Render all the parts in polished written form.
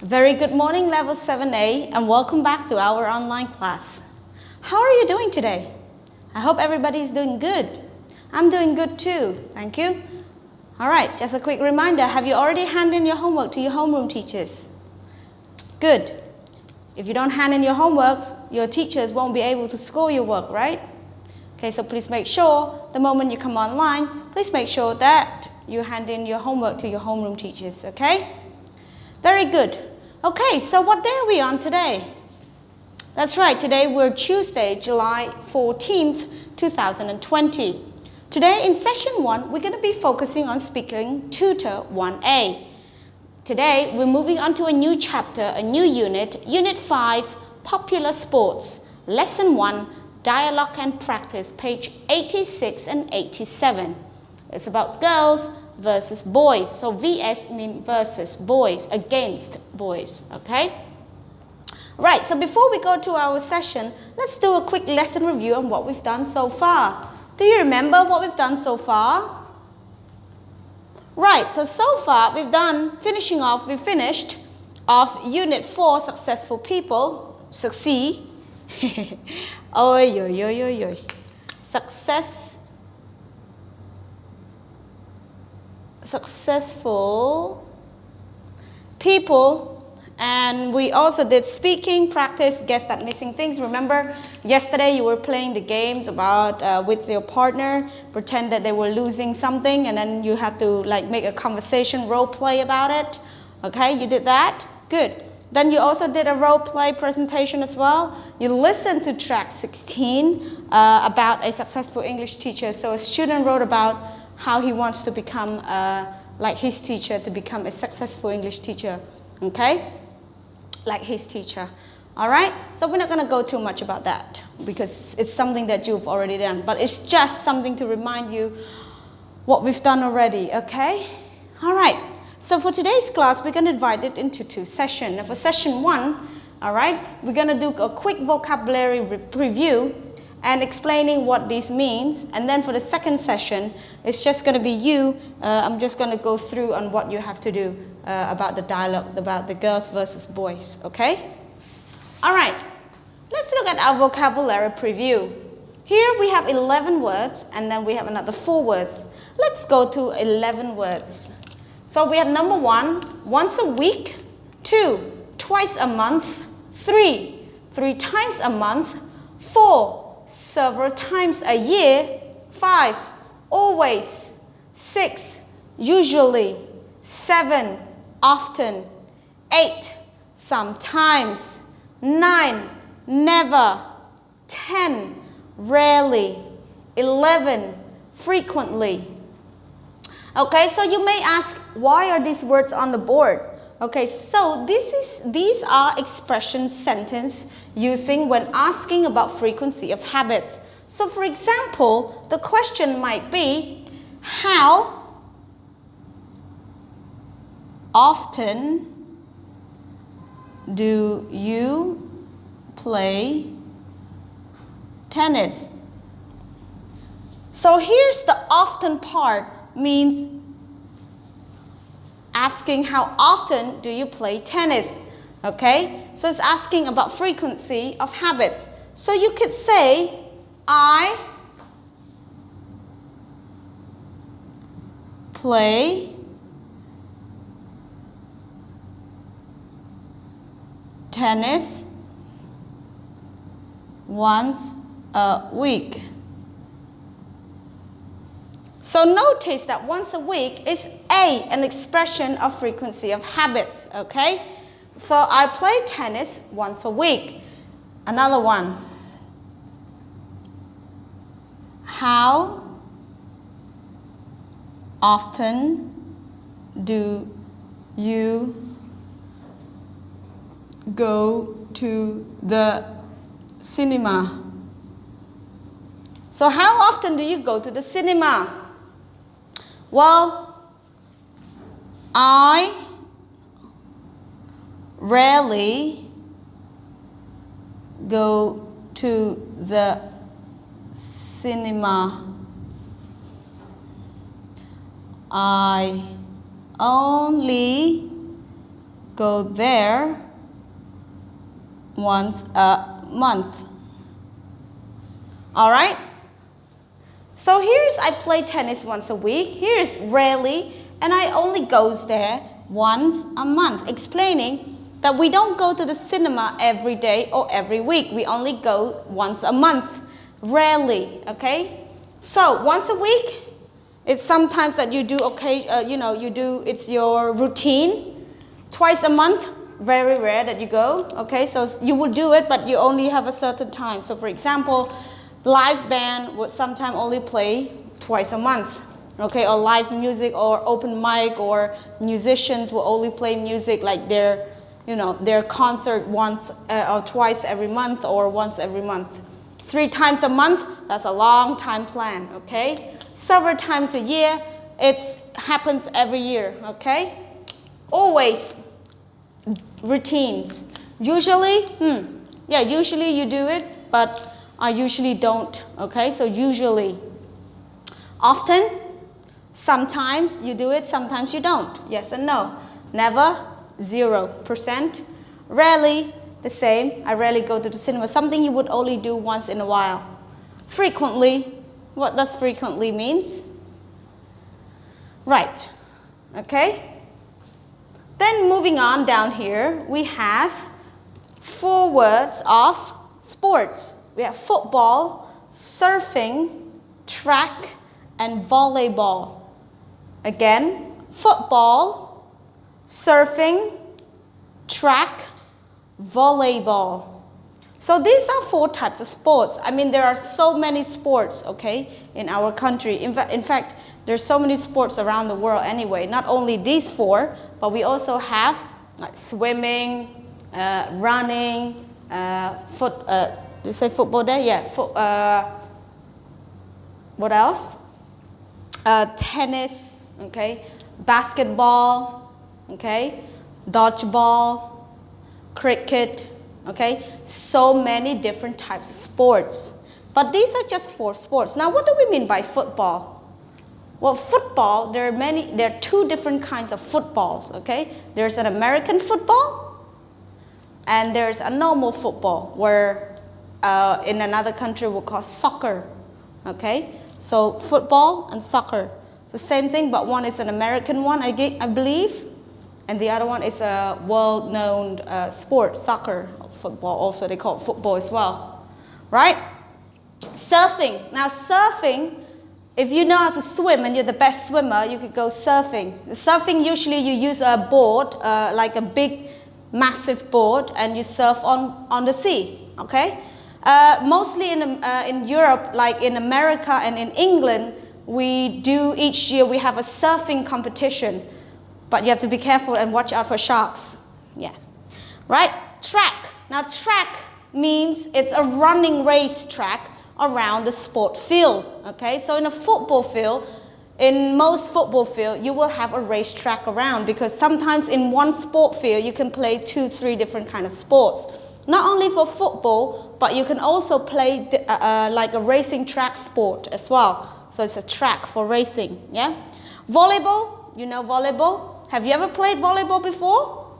Very good morning, Level 7A, and welcome back to our online class. How are you doing today? I hope everybody is doing good. I'm doing good too, thank you. All right, just a quick reminder, have you already handed in your homework to your homeroom teachers? Good. If you don't hand in your homework, your teachers won't be able to score your work, right? Okay, so please make sure the moment you come online, please make sure that you hand in your homework to your homeroom teachers, okay? Very good. Okay, so what day are we on today? That's right, today we're Tuesday, July 14th, 2020. Today in Session 1, we're going to be focusing on speaking Tutor 1A. Today, we're moving on to a new chapter, a new unit, Unit 5, Popular Sports, Lesson 1, Dialogue and Practice, page 86 and 87. It's about girls versus boys. So VS means versus, boys, against boys, okay? Right, so before we go to our session, let's do a quick lesson review on what we've done so far. Do you remember what we've done so far? Right, so far we've we finished off Unit 4, Successful People, succeed. Successful people, and we also did speaking practice, guess that missing things. Remember yesterday you were playing the games about with your partner, pretend that they were losing something, and then you have to like make a conversation role play about it. Okay, you did that? Good. Then you also did a role play presentation as well. You listened to track 16 about a successful English teacher. So a student wrote about how he wants to become like his teacher, to become a successful English teacher, okay? Like his teacher, all right? So we're not going to go too much about that because it's something that you've already done, but it's just something to remind you what we've done already, okay? All right, so for today's class, we're going to divide it into two sessions. Now for session 1, all right, we're going to do a quick vocabulary review and explaining what this means, and then for the second session, it's just going to be you. I'm just going to go through on what you have to do about the dialogue, about the girls versus boys, okay? All right, let's look at our vocabulary preview. Here we have 11 words, and then we have another 4 words. Let's go to 11 words. So we have number 1, once a week, 2, twice a month, 3, 3 times a month, 4, several times a year, 5, always, 6, usually, 7, often, 8, sometimes, 9, never, 10, rarely, 11, frequently. Okay, so you may ask, why are these words on the board? Okay, so these are expression sentence using when asking about frequency of habits. So for example, the question might be, how often do you play tennis? So here's the often part, means asking how often do you play tennis, okay? So it's asking about frequency of habits. So you could say, I play tennis once a week. So notice that once a week is an expression of frequency of habits, okay? So I play tennis once a week. Another one. How often do you go to the cinema? So how often do you go to the cinema? Well, I rarely go to the cinema. I only go there once a month. All right? So here's I play tennis once a week. Here's rarely, and I only goes there once a month, explaining that we don't go to the cinema every day or every week. We only go once a month, rarely, okay? So once a week, it's sometimes that you do, it's your routine. Twice a month, very rare that you go, okay? So you would do it, but you only have a certain time. So for example, live band would sometimes only play twice a month, okay? Or live music or open mic, or musicians will only play music like their concert once or twice every month or once every month. 3 times a month, that's a long time plan, okay? Several times a year, it happens every year, okay? Always routines. Usually, usually you do it, but I usually don't, okay? So usually. Often, sometimes you do it, sometimes you don't. Yes and no. Never, 0%. Rarely, the same. I rarely go to the cinema. Something you would only do once in a while. Frequently, what does frequently means? Right, okay? Then moving on down here, we have 4 words of sports. We have football, surfing, track, and volleyball. Again, football, surfing, track, volleyball. So these are 4 types of sports. I mean, there are so many sports, okay, in our country. In fact, there's so many sports around the world anyway. Not only these 4, but we also have like swimming, running, did you say football there? Yeah. What else? Tennis, okay, basketball, okay, dodgeball, cricket, okay, so many different types of sports. But these are just 4 sports. Now, what do we mean by football? Well, football, there are 2 different kinds of footballs, okay? There's an American football, and there's a normal football, where in another country we'll call soccer, okay? So football and soccer, it's the same thing, but one is an American one, I believe, and the other one is a world-known sport, soccer, football, also they call it football as well, right? Surfing. Now surfing, if you know how to swim and you're the best swimmer, you could go surfing. Surfing, usually you use a board, like a big, massive board, and you surf on the sea, okay? Mostly in Europe, like in America and in England, each year we have a surfing competition. But you have to be careful and watch out for sharks. Yeah. Right? Track. Now track means it's a running race track around the sport field. Okay? So in a football field, in most football field, you will have a race track around, because sometimes in one sport field you can play 2, 3 different kind of sports. Not only for football, but you can also play like a racing track sport as well. So it's a track for racing. Yeah? Volleyball. You know volleyball? Have you ever played volleyball before?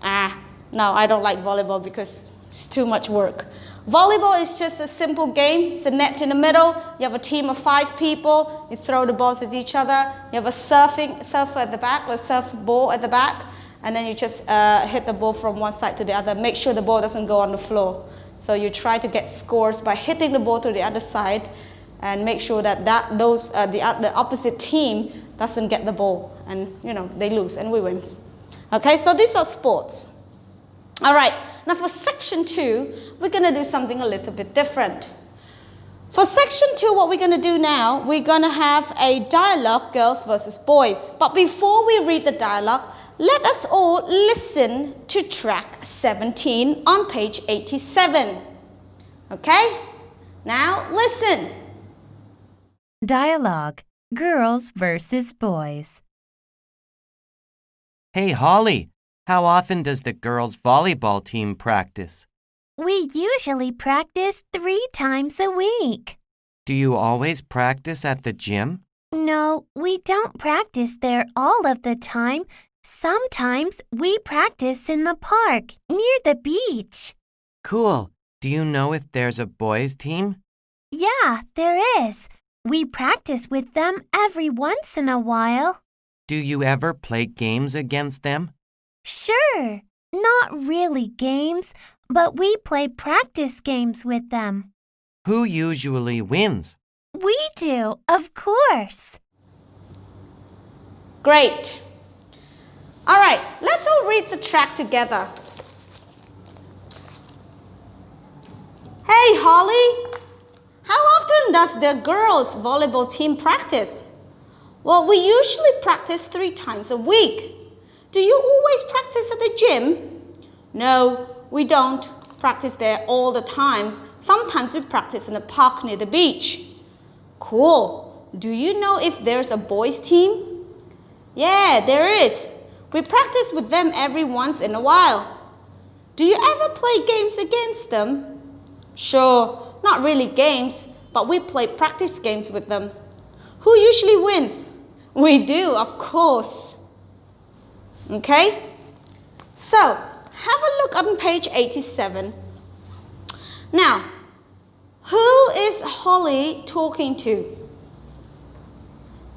No, I don't like volleyball because it's too much work. Volleyball is just a simple game. It's a net in the middle. You have a team of 5 people. You throw the balls at each other. You have a surfer at the back, a surf ball at the back, and then you just hit the ball from one side to the other. Make sure the ball doesn't go on the floor. So you try to get scores by hitting the ball to the other side, and make sure that the opposite team doesn't get the ball, and they lose and we win. Okay, so these are sports. All right, now for section 2, we're going to do something a little bit different. For section 2, what we're going to do now, we're going to have a dialogue, girls versus boys. But before we read the dialogue, let us all listen to track 17 on page 87. Okay, now listen. Dialogue. Girls versus boys. Hey, Holly, how often does the girls' volleyball team practice? We usually practice 3 times a week. Do you always practice at the gym? No, we don't practice there all of the time Sometimes we practice in the park near the beach. Cool. Do you know if there's a boys' team? Yeah, there is. We practice with them every once in a while. Do you ever play games against them? Sure, not really games, but we play practice games with them. Who usually wins? We do, of course. Great. All right, let's all read the track together. Hey, Holly, how often does the girls' volleyball team practice? Well, we usually practice 3 times a week. Do you always practice at the gym? No, we don't practice there all the time. Sometimes we practice in a park near the beach. Cool. Do you know if there's a boys' team? Yeah, there is. We practice with them every once in a while. Do you ever play games against them? Sure, not really games, but we play practice games with them. Who usually wins? We do, of course. Okay? So, have a look on page 87. Now, who is Holly talking to?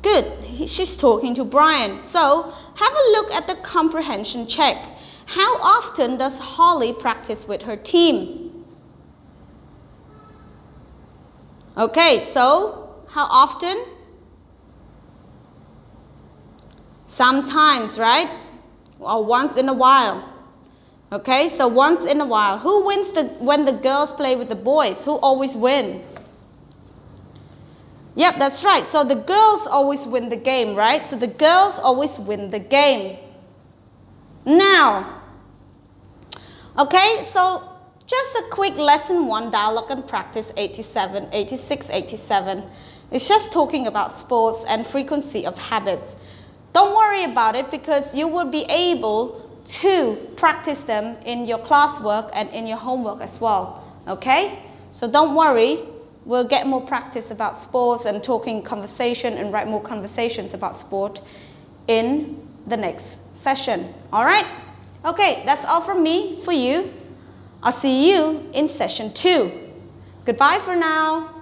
Good, she's talking to Brian. So, have a look at the comprehension check. How often does Holly practice with her team? Okay, so how often? Sometimes, right? Or once in a while. Okay, so once in a while. Who wins when the girls play with the boys? Who always wins? Yep, that's right. So the girls always win the game, right? So the girls always win the game. Now, okay, so just a quick lesson 1 dialogue and practice 87, 86, 87. It's just talking about sports and frequency of habits. Don't worry about it because you will be able to practice them in your classwork and in your homework as well. Okay? So don't worry. We'll get more practice about sports and talking conversation and write more conversations about sport in the next session. All right? Okay, that's all from me for you. I'll see you in session 2. Goodbye for now.